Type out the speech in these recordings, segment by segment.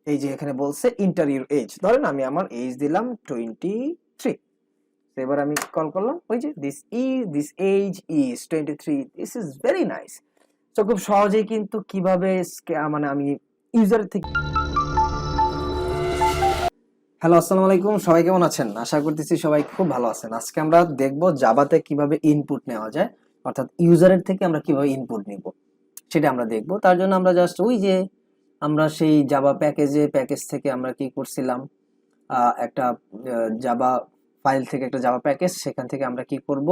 এই যে এখানে বলছে এন্টার ইউর এজ, ধরেন আমি আমার এজ দিলাম 23। এবার আমি কল করলাম, ওই যে this age is 23, this is very nice. তো খুব সহজেই কিন্তু কিভাবে মানে আমি ইউজার থেকে। হ্যালো, আসসালামু আলাইকুম, সবাই কেমন আছেন? আশা করতেছি সবাই খুব ভালো আছেন। আজকে আমরা দেখব জাভাতে কিভাবে ইনপুট নেওয়া যায়, অর্থাৎ ইউজারের থেকে আমরা কিভাবে ইনপুট নিব সেটা আমরা দেখব। তার জন্য আমরা জাস্ট ওই যে আমরা সেই জাভা প্যাকেজ থেকে আমরা কি করছিলাম, একটা জাভা ফাইল থেকে একটা জাভা প্যাকেজ, সেখান থেকে আমরা কি করব,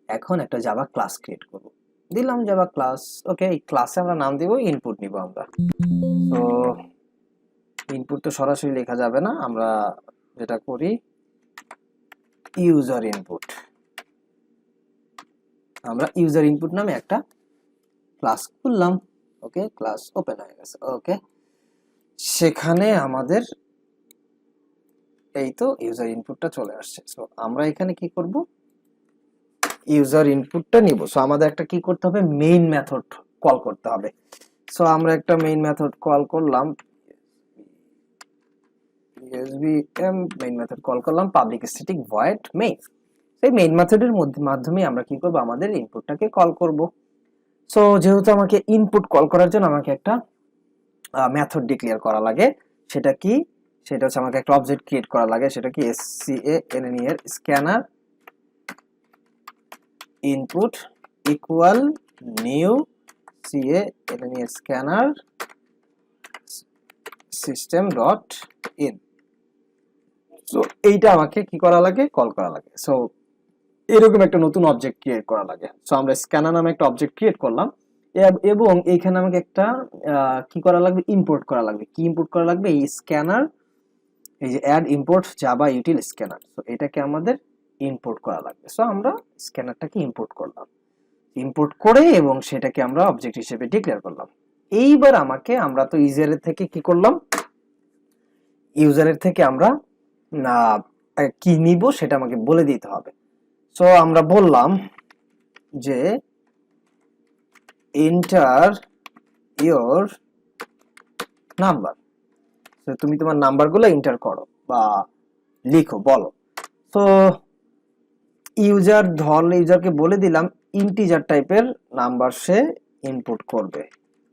এখন একটা জাভা ক্লাস ক্রিয়েট করব। দিলাম জাভা ক্লাস, ওকে। এই ক্লাসে আমরা নাম দিব ইনপুট নিব আমরা। তো ইনপুট তো সরাসরি লেখা যাবে না, আমরা যেটা করি ইউজার ইনপুট, আমরা ইউজার ইনপুট নামে একটা ক্লাস খুললাম। ওকে, ক্লাস ওপেন হয়ে গেছে। ওকে, সেখানে আমাদের এই তো ইউজার ইনপুটটা চলে আসছে। সো আমরা এখানে কি করব, ইউজার ইনপুটটা নিব। সো আমাদের একটা কি করতে হবে, মেইন মেথড কল করতে হবে। সো আমরা একটা মেইন মেথড কল করলাম, মেইন মেথড কল করলাম পাবলিক স্ট্যাটিক ভয়েড মেইন। এই মেইন মেথডের মাধ্যমে আমরা কি করব, আমাদের ইনপুটটাকে কল করব। সো যেহেতু আমাকে ইনপুট কল করার জন্য আমাকে একটা মেথড ডিক্লেয়ার করা লাগে, সেটা কি, সেটা হচ্ছে আমাকে একটা অবজেক্ট ক্রিয়েট করা লাগে, সেটা কি scanner scanner input equal new scanner system dot in. So এইটা আমাকে কি করা লাগে, কল করা লাগে। সো এরকম একটা নতুন অবজেক্ট ক্রিয়েট করা লাগে। সো আমরা স্ক্যানার নামে একটা অবজেক্ট ক্রিয়েট করলাম, এবং এইখানে আমাকে একটা কি করা লাগবে, ইম্পোর্ট করা লাগবে। কি ইম্পোর্ট করা লাগবে, এই স্ক্যানার, এই যে add import Java util scanner. So এটাকে আমাদের ইম্পোর্ট করা লাগবে। সো আমরা স্ক্যানারটাকে ইম্পোর্ট করলাম, ইম্পোর্ট করে এবং সেটাকে আমরা অবজেক্ট হিসেবে ডিক্লেয়ার করলাম। এইবার আমাকে, আমরা তো ইউজারের থেকে কি করলাম, ইউজারের থেকে আমরা কি নিব সেটা আমাকে বলে দিতে হবে। সো আমরা বললাম যে এন্টার ইওর নাম্বার। তো তুমি তোমার নাম্বারগুলো এন্টার করো বা লিখো, বলো। তো ইউজারকে বলে দিলাম ইন্টিজার টাইপের নাম্বার সে ইনপুট করবে,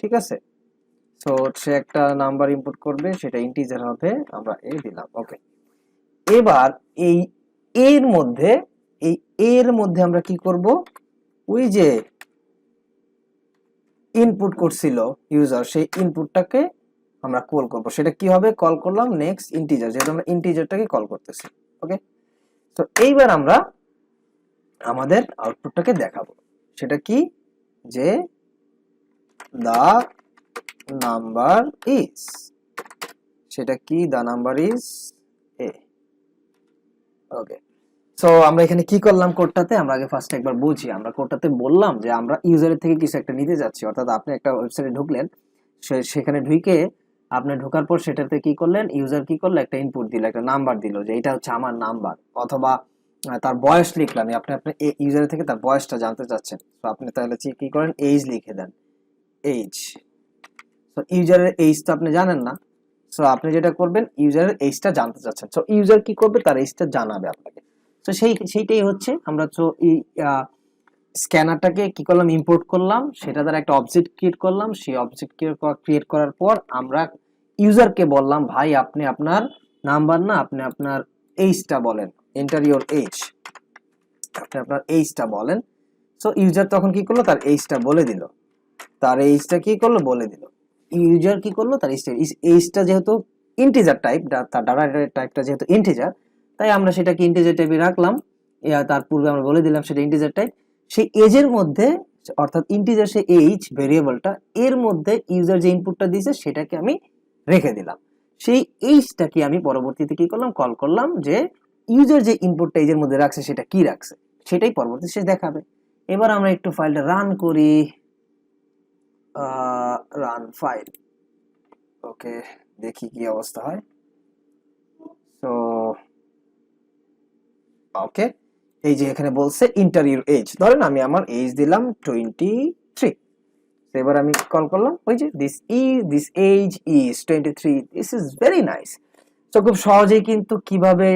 ঠিক আছে। সো সে একটা নাম্বার ইনপুট করবে, সেটা ইন্টিজার হবে, আমরা এ দিলাম। ওকে, এবার এই এর মধ্যে, এই এর মধ্যে আমরা কি করব, ওই যে ইনপুট করছিল ইউজার, সেই ইনপুটটাকে আমরা কল করব। সেটা কি হবে, কল করলাম নেক্সট ইন্টিজার, যেহেতু আমরা ইন্টিজারটাকে কল করতেছি। ওকে, তো এইবার আমরা আমাদের আউটপুটটাকে দেখাবো। সেটা কি, যে দা নাম্বার ইজ, সেটা কি, the number is A. Okay, so আমরা এখানে কি করলাম কোডটাতে, আমরা আগে ফার্স্ট একবার বুঝি। আমরা কোডটাতে বললাম যে আমরা ইউজারের থেকে কিছু একটা নিতে যাচ্ছি, অর্থাৎ আপনি একটা ওয়েবসাইটে ঢুকলেন, সেখানে ঢুকে আপনি ঢোকার পর সেটাতে কি করলেন, ইউজার কি করলো, একটা ইনপুট দিল, একটা নাম্বার দিল, যে এটা হচ্ছে আমার নাম্বার, অথবা তার বয়স লিখলাম। আপনি আপনার ইউজারের থেকে তার বয়সটা জানতে চাচ্ছেন, তো আপনি তাহলে কি করেন, এজ লিখে দেন, এজ। তো ইউজারের এজ তো আপনি জানেন না, সো আপনি যেটা করবেন, ইউজারের এজটা জানতে চাচ্ছেন, সো ইউজার কি করবে, তার এজটা জানাবে আপনাকে। তো সেইটাই হচ্ছে, আমরা তো এই স্ক্যানারটাকে কি করলাম, ইম্পোর্ট করলাম, সেটা দ্বারা একটা অবজেক্ট ক্রিয়েট করলাম। সেই অবজেক্ট ক্রিয়েট করার পর আমরা ইউজারকে বললাম, ভাই আপনি আপনার নাম্বার না, আপনি আপনার এজটা বলেন, এন্টার ইওর এজ, আপনি আপনার এজটা বলেন। সো ইউজার তখন কি করলো, তার এজটা বলে দিল, তার এজটা কি করলো, বলে দিল। ইউজার কি করলো, তার এজটা যেহেতু ইন্টিজার টাইপ, তার ডাটা টাইপটা যেহেতু ইন্টিজার, তাই আমরা সেটাকে ইন্টিজার টাইপে রাখলাম। তার পূর্বে আমরা বলে দিলাম সেটা ইন্টিজার টাইপ। সেই এজের মধ্যে, অর্থাৎ ইন্টিজার সেই এজ ভেরিয়েবলটা, এর মধ্যে ইউজার যে ইনপুটটা দিয়েছে সেটাকে আমি রেখে দিলাম। সেই এইজটাকে আমি পরবর্তীতে কি করলাম, কল করলাম, যে ইউজার যে ইনপুটটা এজের মধ্যে রাখছে সেটা কি রাখছে, সেটাই পরবর্তী সে দেখাবে। এবার আমরা একটু ফাইলটা রান করি, রান ফাইল। ওকে, দেখি কি অবস্থা হয়। তো ওকে, এই যে এখানে বলছে এন্টার ইউর এজ, ধরেন আমি আমার এজ দিলাম 23। এবার আমি কল করলাম, ওই যে this age is 23, this is very nice. তো খুব সহজেই কিন্তু কিভাবে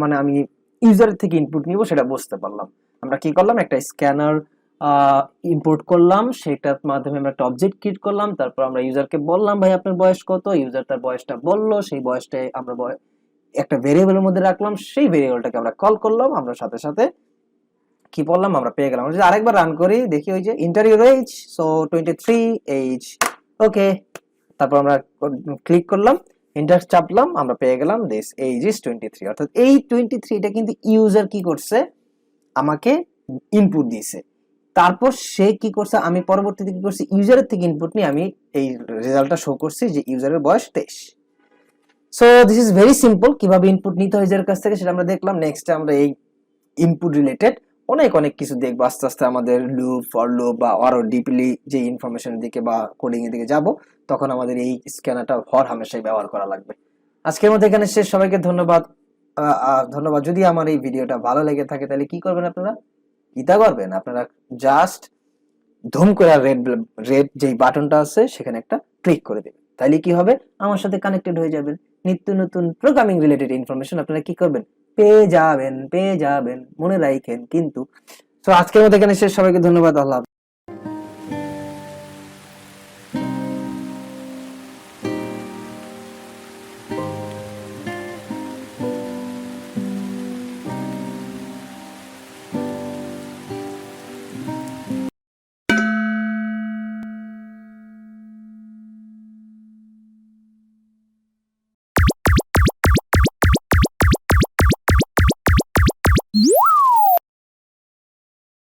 মানে আমি ইউজার থেকে ইনপুট নিব সেটা বুঝতে পারলাম। আমরা কি করলাম, একটা স্ক্যানার ইম্পোর্ট করলাম, সেটার মাধ্যমে আমরা একটা অবজেক্ট ক্রিয়েট করলাম, তারপর আমরা ইউজারকে বললাম ভাই আপনার বয়স কত, ইউজার তার বয়সটা বললো, সেই বয়সটাই আমরা একটা ভেরিয়েবলের মধ্যে রাখলাম, সেই ভেরিয়েবলটাকে আমরা কল করলাম, আমরা সাথে সাথে কি বললাম আমরা পেয়ে গেলাম। যদি আরেকবার রান করি দেখি, ওই যে enter your age, so 23 age, okay. তারপর আমরা ক্লিক করলাম, এন্টার চাপলাম, আমরা পেয়ে গেলাম দিস এজ ইজ 23। অর্থাৎ এই 23 টা কিন্তু ইউজার কি করছে, আমাকে ইনপুট দিয়েছে। তারপর সে কি করছে, আমি পরবর্তীতে কি করছি, ইউজারের থেকে ইনপুট নিয়ে আমি এই রেজাল্টটা শো করছি যে ইউজারের বয়স 23। So this is very simple, কিভাবে ইনপুট নিতে হয় ইউজারের কাছ থেকে সেটা আমরা দেখলাম। নেক্সট আমরা এই ইনপুট রিলেটেড অনেক কিছু দেখবো আস্তে আস্তে, আমাদের লুপ, ফর লুপ বা আরো ডিপলি যে ইনফরমেশনের দিকে বা কোডিং এর দিকে যাব, তখন আমাদের এই স্ক্যানারটা হর হামেশাই ব্যবহার করা লাগবে। আজকের মধ্যে এখানে শেষ, সবাইকে ধন্যবাদ। ধন্যবাদ। যদি আমার এই ভিডিওটা ভালো লেগে থাকে তাহলে কি করবেন আপনারা, কিতা করবেন আপনারা, জাস্ট ধুম করে রেড যেই বাটনটা আছে সেখানে একটা ক্লিক করে দেবেন, তাইলে কি হবে, আমার সাথে কানেক্টেড হয়ে যাবেন। নিত্য নতুন প্রোগ্রামিং রিলেটেড ইনফরমেশন আপনারা কি করবেন, পেয়ে যাবেন মনে রাখেন কিন্তু। তো আজকের মতো এখানে শেষ, সবাইকে ধন্যবাদ, আল্লাহ হাফেজ।